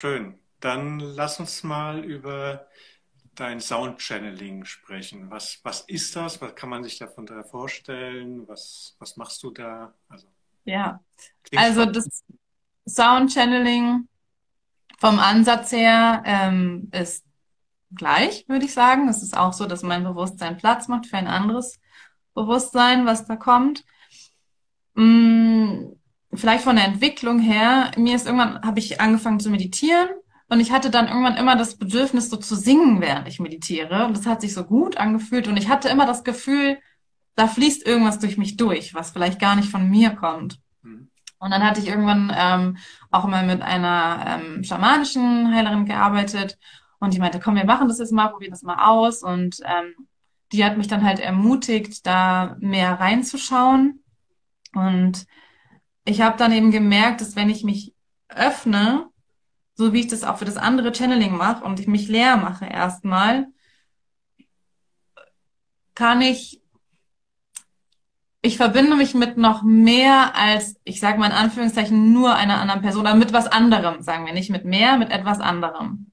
Schön. Dann lass uns mal über dein Sound-Channeling sprechen. Was ist das? Was kann man sich davon da vorstellen? Was machst du da? Also, Ja, klingt also spannend. das Sound Channeling vom Ansatz her ist gleich, würde ich sagen. Es ist auch so, dass mein Bewusstsein Platz macht für ein anderes Bewusstsein, was da kommt. Mm, Vielleicht von der Entwicklung her, mir ist irgendwann, habe ich angefangen zu meditieren und ich hatte dann irgendwann immer das Bedürfnis, so zu singen, während ich meditiere. Und das hat sich so gut angefühlt und ich hatte immer das Gefühl, da fließt irgendwas durch mich durch, was vielleicht gar nicht von mir kommt. Hm. Und dann hatte ich irgendwann auch mal mit einer schamanischen Heilerin gearbeitet und die meinte, komm, wir machen das jetzt mal, probieren das mal aus. Und die hat mich dann halt ermutigt, da mehr reinzuschauen. Und ich habe dann eben gemerkt, dass wenn ich mich öffne, so wie ich das auch für das andere Channeling mache und ich mich leer mache erstmal, kann ich verbinde mich mit noch mehr als, ich sage mal in Anführungszeichen, nur einer anderen Person oder mit was anderem, sagen wir nicht mit mehr, mit etwas anderem.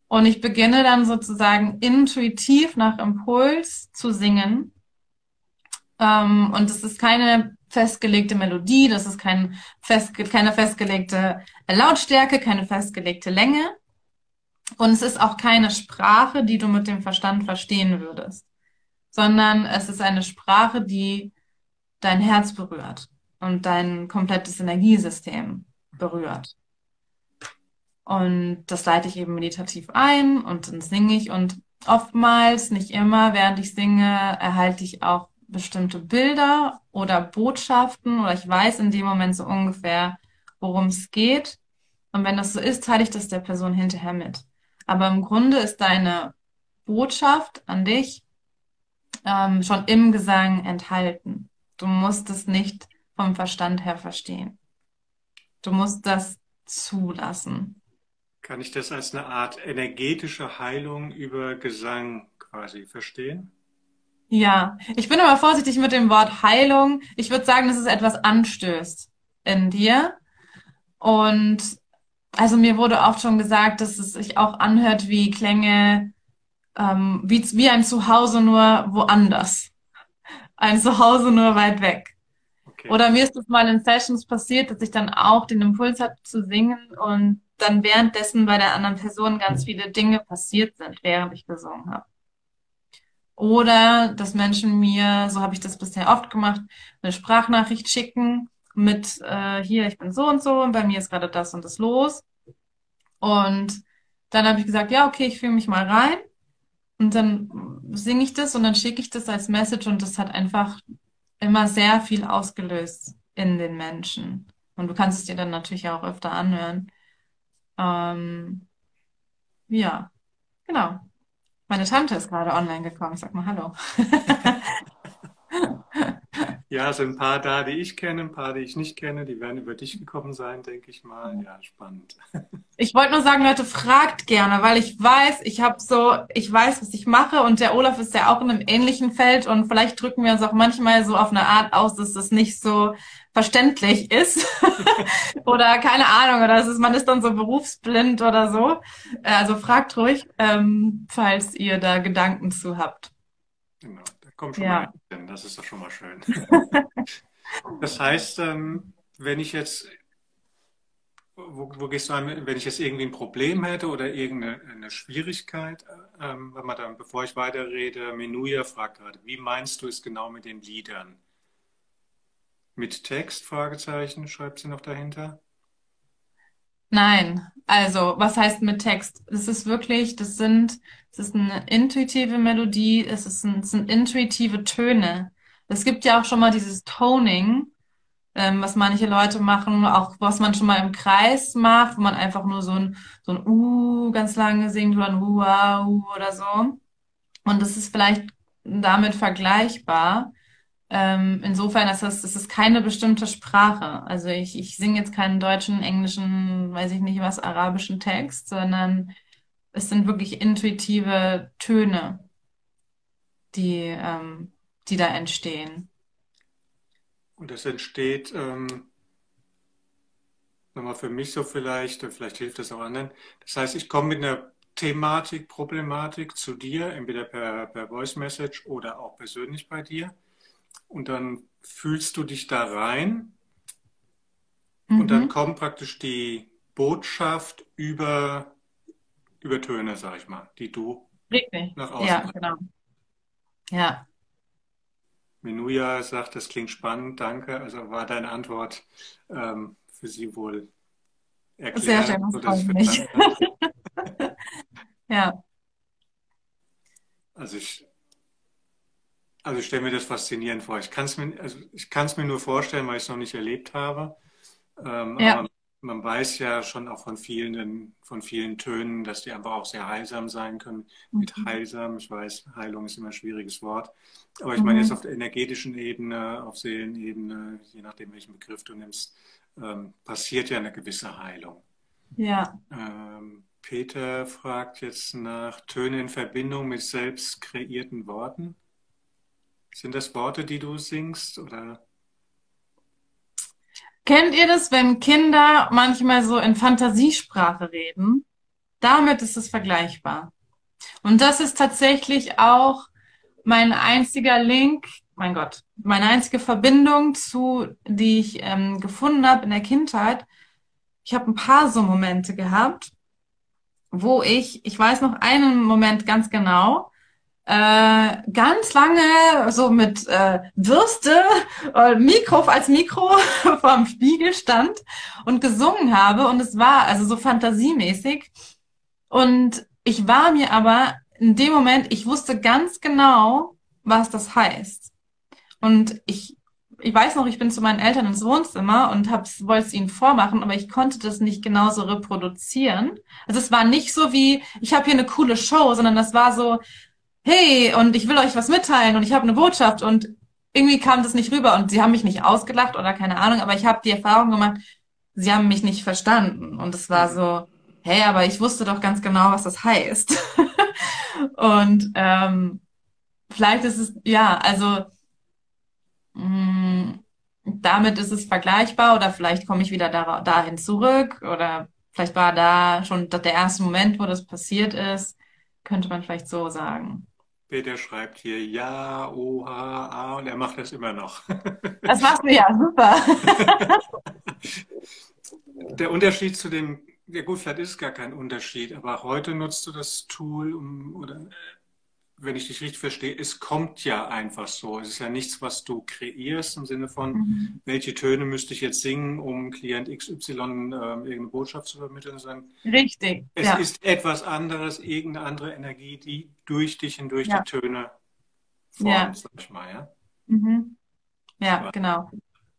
Und ich beginne dann sozusagen intuitiv nach Impuls zu singen. Und es ist keine festgelegte Melodie, das ist keine festgelegte Lautstärke, keine festgelegte Länge. Und es ist auch keine Sprache, die du mit dem Verstand verstehen würdest, sondern es ist eine Sprache, die dein Herz berührt und dein komplettes Energiesystem berührt. Und das leite ich eben meditativ ein und dann singe ich und oftmals, nicht immer, während ich singe, erhalte ich auch bestimmte Bilder oder Botschaften oder ich weiß in dem Moment so ungefähr, worum es geht. Und wenn das so ist, teile ich das der Person hinterher mit. Aber im Grunde ist deine Botschaft an dich schon im Gesang enthalten. Du musst es nicht vom Verstand her verstehen. Du musst das zulassen. Kann ich das als eine Art energetische Heilung über Gesang quasi verstehen? Ja, ich bin aber vorsichtig mit dem Wort Heilung. Ich würde sagen, dass es etwas anstößt in dir. Und also mir wurde oft schon gesagt, dass es sich auch anhört wie Klänge, wie ein Zuhause nur woanders. Ein Zuhause nur weit weg. Okay. Oder mir ist es mal in Sessions passiert, dass ich dann auch den Impuls hatte zu singen und dann währenddessen bei der anderen Person ganz viele Dinge passiert sind, während ich gesungen habe. Oder dass Menschen mir, so habe ich das bisher oft gemacht, eine Sprachnachricht schicken mit hier, ich bin so und bei mir ist gerade das und das los. Und dann habe ich gesagt, ja, okay, ich fühle mich mal rein. Und dann singe ich das und dann schicke ich das als Message und das hat einfach immer sehr viel ausgelöst in den Menschen. Und du kannst es dir dann natürlich auch öfter anhören. Ähm, ja, genau. Meine Tante ist gerade online gekommen. Ich sag mal Hallo. Ja, sind ein paar da, die ich kenne, ein paar, die ich nicht kenne, die werden über dich gekommen sein, denke ich mal. Ja, spannend. Ich wollte nur sagen, Leute, fragt gerne, weil ich weiß, was ich mache und der Olaf ist ja auch in einem ähnlichen Feld und vielleicht drücken wir uns auch manchmal so auf eine Art aus, dass das nicht so verständlich ist oder keine Ahnung oder man ist dann so berufsblind oder so. Also fragt ruhig, falls ihr da Gedanken zu habt. Genau, da kommen schon mal Ja. ein, das ist doch schon mal schön. Das heißt, wenn ich jetzt, wo gehst du an, wenn ich jetzt irgendwie ein Problem hätte oder irgendeine eine Schwierigkeit, wenn man dann, bevor ich weiterrede, Menuja fragt gerade, wie meinst du es genau mit den Liedern? Mit Text? Fragezeichen, schreibt sie noch dahinter. Nein, also was heißt mit Text? Es ist wirklich, es ist eine intuitive Melodie, es sind intuitive Töne. Es gibt ja auch schon mal dieses Toning, was manche Leute machen, auch was man schon mal im Kreis macht, wo man einfach nur so ein ganz lange singt oder ein oder so. Und das ist vielleicht damit vergleichbar. Insofern es ist keine bestimmte Sprache. Also ich singe jetzt keinen deutschen, englischen, weiß ich nicht was, arabischen Text, sondern es sind wirklich intuitive Töne, die da entstehen. Und das entsteht, nochmal für mich so vielleicht hilft das auch anderen. Das heißt, ich komme mit einer Thematik, Problematik zu dir, entweder per Voice Message oder auch persönlich bei dir. Und dann fühlst du dich da rein und dann Mhm. kommt praktisch die Botschaft über Töne, sag ich mal, die du Richtig. nach außen Ja, bringst. genau. Ja. Menuja sagt, das klingt spannend, danke. Also war deine Antwort für sie wohl Sehr erklärend, schön, das sodass ich freut mich. verstanden habe. Ja. Also ich stelle mir das faszinierend vor. Ich kann es mir nur vorstellen, weil ich es noch nicht erlebt habe. Aber Ja. man weiß ja schon auch von vielen Tönen, dass die einfach auch sehr heilsam sein können. Mit Mhm. heilsam, ich weiß, Heilung ist immer ein schwieriges Wort. Aber ich meine jetzt Mhm. auf der energetischen Ebene, auf Seelenebene, je nachdem, welchen Begriff du nimmst, passiert ja eine gewisse Heilung. Ja. Peter fragt jetzt nach Töne in Verbindung mit selbst kreierten Worten. Sind das Worte, die du singst, oder? Kennt ihr das, wenn Kinder manchmal so in Fantasiesprache reden? Damit ist es vergleichbar. Und das ist tatsächlich auch mein einziger Link, mein Gott, meine einzige Verbindung die ich gefunden habe in der Kindheit. Ich habe ein paar so Momente gehabt, wo ich weiß noch einen Moment ganz genau, ganz lange so mit Bürste Mikro als Mikro vorm Spiegel stand und gesungen habe und es war also so fantasiemäßig und ich war mir aber in dem Moment, ich wusste ganz genau, was das heißt. Und ich weiß noch, ich bin zu meinen Eltern ins Wohnzimmer und wollte es ihnen vormachen, aber ich konnte das nicht genauso reproduzieren. Also es war nicht so wie, ich habe hier eine coole Show, sondern das war so, hey, und ich will euch was mitteilen und ich habe eine Botschaft und irgendwie kam das nicht rüber und sie haben mich nicht ausgelacht oder keine Ahnung, aber ich habe die Erfahrung gemacht, sie haben mich nicht verstanden und es war Mhm. so, hey, aber ich wusste doch ganz genau, was das heißt. Und vielleicht ist es, ja, also mh, damit ist es vergleichbar oder vielleicht komme ich wieder dahin zurück oder vielleicht war da schon der erste Moment, wo das passiert ist, könnte man vielleicht so sagen. Peter schreibt hier ja, oha, ah, und er macht das immer noch. Das machst du ja, super. Der Unterschied zu dem, ja gut, vielleicht ist es gar kein Unterschied, aber heute nutzt du das Tool, oder wenn ich dich richtig verstehe, es kommt ja einfach so. Es ist ja nichts, was du kreierst im Sinne von, Mhm. welche Töne müsste ich jetzt singen, um Klient XY irgendeine Botschaft zu vermitteln, sondern Richtig, es ja, ist etwas anderes, irgendeine andere Energie, die durch dich hindurch die ja, Töne formt, ja, sag ich mal, ja. mhm. Ja, Spannend. genau.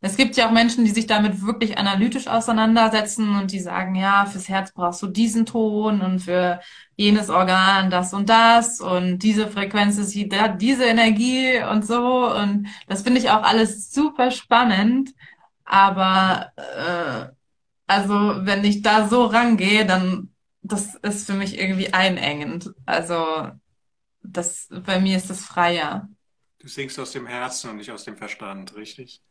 Es gibt ja auch Menschen, die sich damit wirklich analytisch auseinandersetzen und die sagen, ja, fürs Herz brauchst du diesen Ton und für jenes Organ das und diese Frequenz ist diese Energie und so. Und das finde ich auch alles super spannend. Aber also wenn ich da so rangehe, dann das ist für mich irgendwie einengend. Also das bei mir ist das freier. Du singst aus dem Herzen und nicht aus dem Verstand, richtig?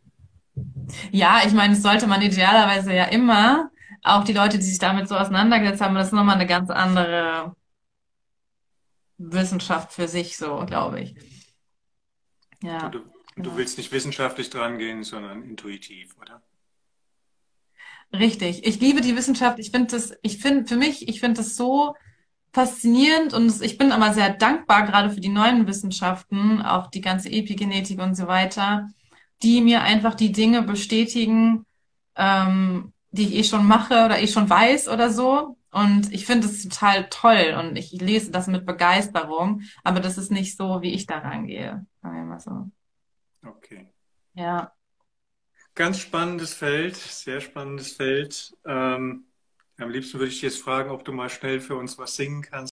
Ja, ich meine, das sollte man idealerweise ja immer. Auch die Leute, die sich damit so auseinandergesetzt haben, das ist nochmal eine ganz andere Wissenschaft für sich, so, glaube ich. Und Ja, du genau. willst nicht wissenschaftlich dran gehen, sondern intuitiv, oder? Richtig. Ich liebe die Wissenschaft. Ich finde das so faszinierend und ich bin aber sehr dankbar, gerade für die neuen Wissenschaften, auch die ganze Epigenetik und so weiter, die mir einfach die Dinge bestätigen, die ich eh schon mache oder eh schon weiß oder so. Und ich finde es total toll und ich lese das mit Begeisterung, aber das ist nicht so, wie ich da rangehe. Sagen wir mal so. Okay. Ja. Ganz spannendes Feld, sehr spannendes Feld. Am liebsten würde ich dich jetzt fragen, ob du mal schnell für uns was singen kannst.